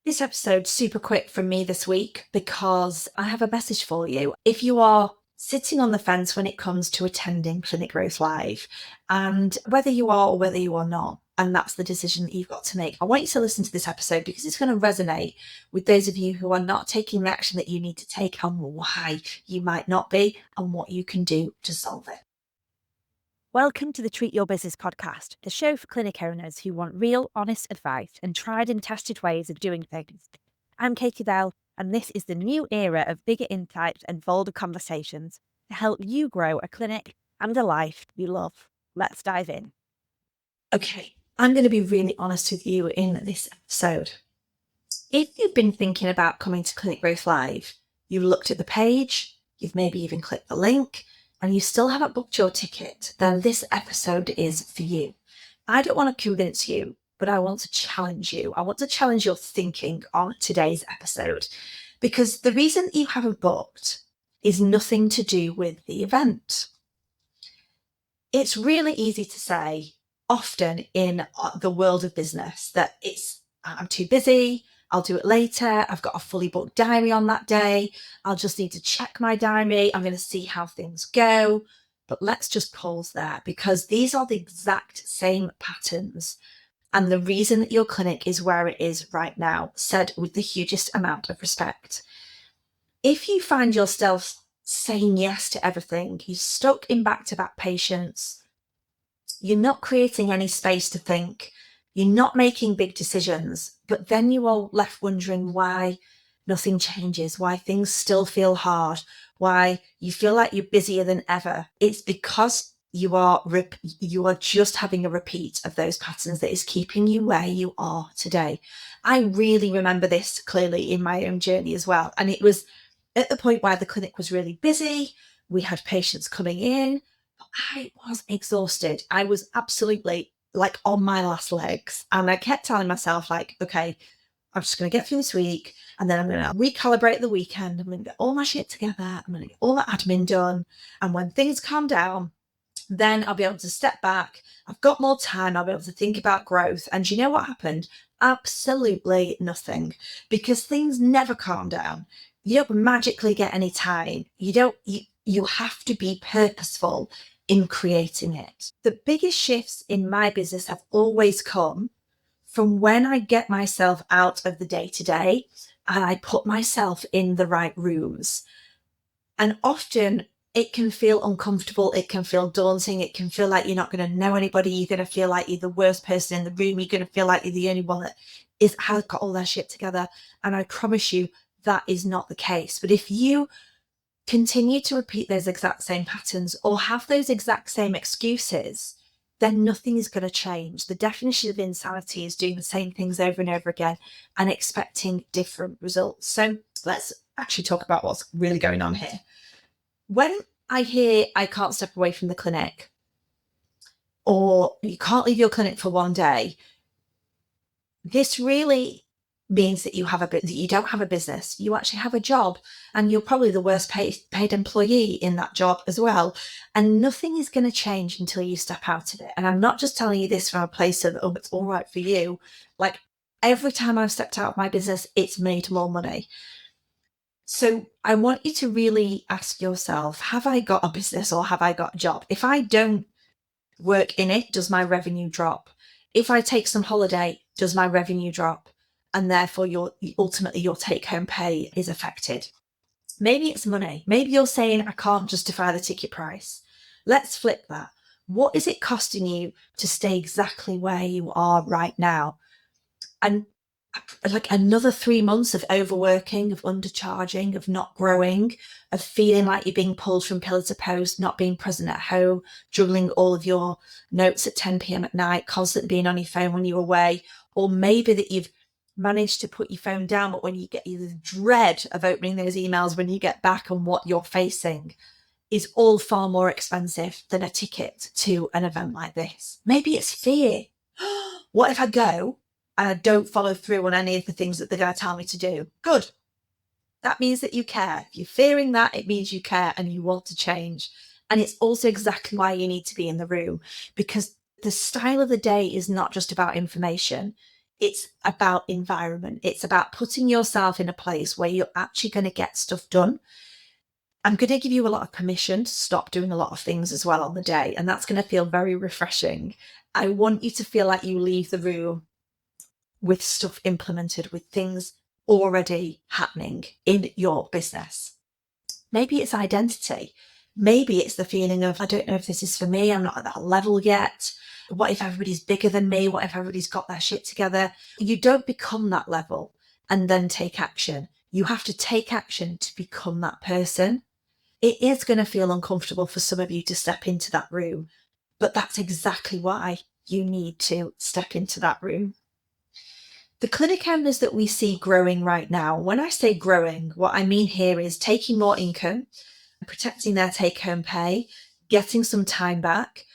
This episode's super quick from me this week because I have a message for you. If you are sitting on the fence when it comes to attending Clinic Growth Live, and whether you are or whether you are not, and that's the decision that you've got to make, I want you to listen to this episode because it's going to resonate with those of you who are not taking the action that you need to take on why you might not be and what you can do to solve it. Welcome to the Treat Your Business podcast, the show for clinic owners who want real, honest advice and tried and tested ways of doing things. I'm Katie Bell, and this is the new era of bigger insights and bolder conversations to help you grow a clinic and a life you love. Let's dive in. Okay, I'm going to be really honest with you in this episode. If you've been thinking about coming to Clinic Growth Live, you've looked at the page, you've maybe even clicked the link, and you still haven't booked your ticket, then this episode is for you. I don't want to convince you, but I want to challenge you. I want to challenge your thinking on today's episode, because the reason you haven't booked is nothing to do with the event. It's really easy to say often in the world of business that I'm too busy, I'll do it later, I've got a fully booked diary on that day, I'll just need to check my diary, I'm going to see how things go. But let's just pause there, because these are the exact same patterns. And the reason that your clinic is where it is right now, said with the hugest amount of respect. If you find yourself saying yes to everything, you're stuck in back-to-back patients, you're not creating any space to think, you're not making big decisions, but then you are left wondering why nothing changes, why things still feel hard, why you feel like you're busier than ever. It's because you are just having a repeat of those patterns that is keeping you where you are today. I really remember this clearly in my own journey as well. And it was at the point where the clinic was really busy. We had patients coming in. I was exhausted. I was absolutely like on my last legs. And I kept telling myself, like, okay, I'm just going to get through this week and then I'm going to recalibrate the weekend. I'm going to get all my shit together. I'm going to get all that admin done. And when things calm down, then I'll be able to step back. I've got more time. I'll be able to think about growth. And you know what happened? Absolutely nothing, because things never calm down. You don't magically get any time. You have to be purposeful in creating it. The biggest shifts in my business have always come from when I get myself out of the day-to-day and I put myself in the right rooms. And often it can feel uncomfortable, it can feel daunting, it can feel like you're not going to know anybody, you're going to feel like you're the worst person in the room, you're going to feel like you're the only one that has got all their shit together. And I promise you that is not the case. But if you continue to repeat those exact same patterns or have those exact same excuses, then nothing is going to change. The definition of insanity is doing the same things over and over again and expecting different results. So let's actually talk about what's really going on here. When I hear I can't step away from the clinic, or you can't leave your clinic for one day, this really means that you don't have a business. You actually have a job, and you're probably the worst paid employee in that job as well. And nothing is going to change until you step out of it. And I'm not just telling you this from a place of, oh, it's all right for you. Like, every time I've stepped out of my business, it's made more money. So I want you to really ask yourself, have I got a business or have I got a job? If I don't work in it, does my revenue drop? If I take some holiday, does my revenue drop? And therefore ultimately your take home pay is affected. Maybe it's money. Maybe you're saying, I can't justify the ticket price. Let's flip that. What is it costing you to stay exactly where you are right now? And like another 3 months of overworking, of undercharging, of not growing, of feeling like you're being pulled from pillar to post, not being present at home, juggling all of your notes at 10 p.m. at night, constantly being on your phone when you're away, or maybe that you've managed to put your phone down, but when you get the dread of opening those emails when you get back and what you're facing is all far more expensive than a ticket to an event like this. Maybe it's fear. What if I go and I don't follow through on any of the things that they're going to tell me to do? Good. That means that you care. If you're fearing that, it means you care and you want to change. And it's also exactly why you need to be in the room, because the style of the day is not just about information. It's about environment. It's about putting yourself in a place where you're actually going to get stuff done. I'm going to give you a lot of permission to stop doing a lot of things as well on the day, and that's going to feel very refreshing. I want you to feel like you leave the room with stuff implemented, with things already happening in your business. Maybe it's identity. Maybe it's the feeling of, I don't know if this is for me. I'm not at that level yet. What if everybody's bigger than me? What if everybody's got their shit together? You don't become that level and then take action. You have to take action to become that person. It is going to feel uncomfortable for some of you to step into that room, but that's exactly why you need to step into that room. The clinic owners that we see growing right now, when I say growing, what I mean here is taking more income, protecting their take-home pay, getting some time back,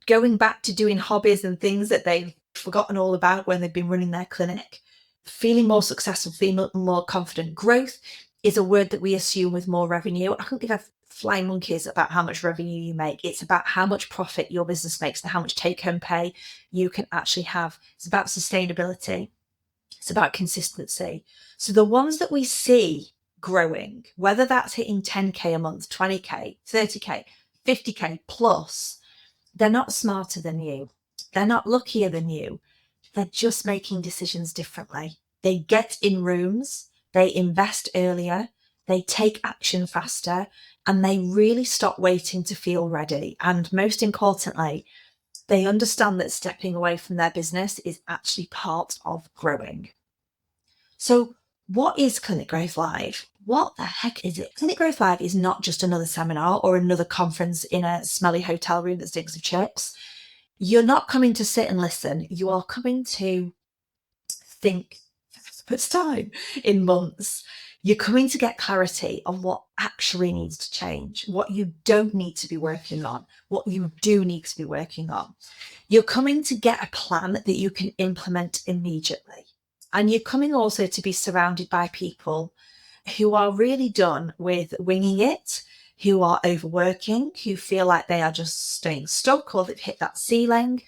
going back to doing hobbies and things that they've forgotten all about when they've been running their clinic, feeling more successful, feeling more confident. Growth is a word that we assume with more revenue. I don't give a flying monkeys about how much revenue you make. It's about how much profit your business makes and how much take-home pay you can actually have. It's about sustainability. It's about consistency. So the ones that we see growing, whether that's hitting 10K a month, 20K, 30K, 50K plus, they're not smarter than you. They're not luckier than you. They're just making decisions differently. They get in rooms, they invest earlier, they take action faster, and they really stop waiting to feel ready. And most importantly, they understand that stepping away from their business is actually part of growing. So what is Clinic Growth Live? What the heck is it? Clinic Growth Live is not just another seminar or another conference in a smelly hotel room that stinks of chips. You're not coming to sit and listen. You are coming to think for the first time in months. You're coming to get clarity on what actually needs to change, what you don't need to be working on, what you do need to be working on. You're coming to get a plan that you can implement immediately. And you're coming also to be surrounded by people who are really done with winging it, who are overworking, who feel like they are just staying stuck or they've hit that ceiling.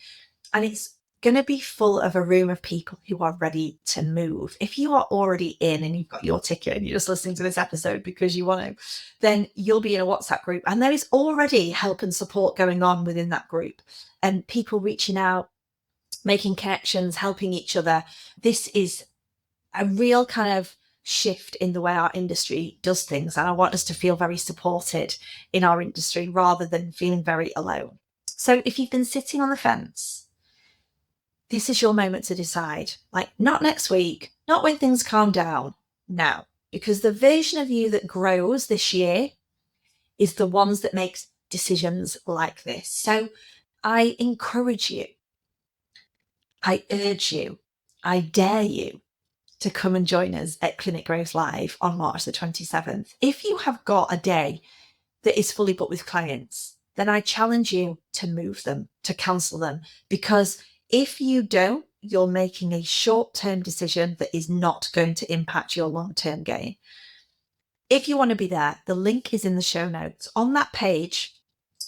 And it's going to be full of a room of people who are ready to move. If you are already in and you've got your ticket and you're just listening to this episode because you want to, then you'll be in a WhatsApp group. And there is already help and support going on within that group and people reaching out, making connections, helping each other. This is a real kind of shift in the way our industry does things. And I want us to feel very supported in our industry rather than feeling very alone. So if you've been sitting on the fence, this is your moment to decide. Like, not next week, not when things calm down. Now, because the version of you that grows this year is the ones that makes decisions like this. So I encourage you, I urge you, I dare you to come and join us at Clinic Growth Live on March the 27th. If you have got a day that is fully booked with clients, then I challenge you to move them, to cancel them, because if you don't, you're making a short-term decision that is not going to impact your long-term gain. If you want to be there, the link is in the show notes. On that page,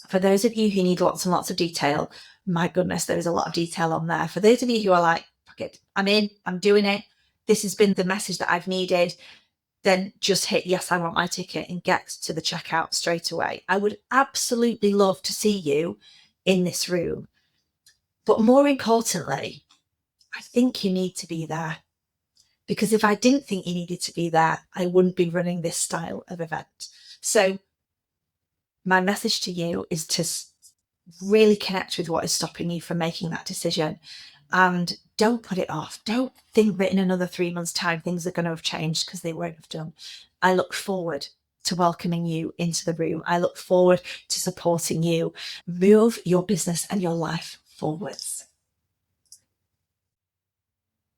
for those of you who need lots and lots of detail, my goodness, there is a lot of detail on there. For those of you who are like, fuck it, I'm in, I'm doing it, this has been the message that I've needed, then just hit yes, I want my ticket and get to the checkout straight away. I would absolutely love to see you in this room. But more importantly, I think you need to be there. Because if I didn't think you needed to be there, I wouldn't be running this style of event. So my message to you is to really connect with what is stopping you from making that decision. And don't put it off. Don't think that in another 3 months' time, things are going to have changed, because they won't have done. I look forward to welcoming you into the room. I look forward to supporting you move your business and your life forwards.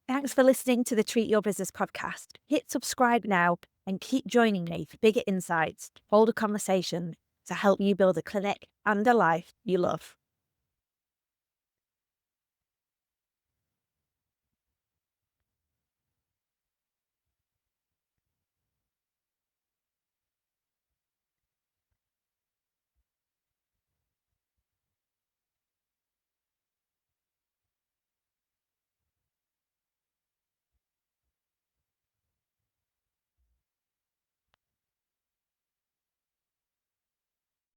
Thanks for listening to the Treat Your Business podcast. Hit subscribe now and keep joining me for bigger insights, bolder conversation to help you build a clinic and a life you love.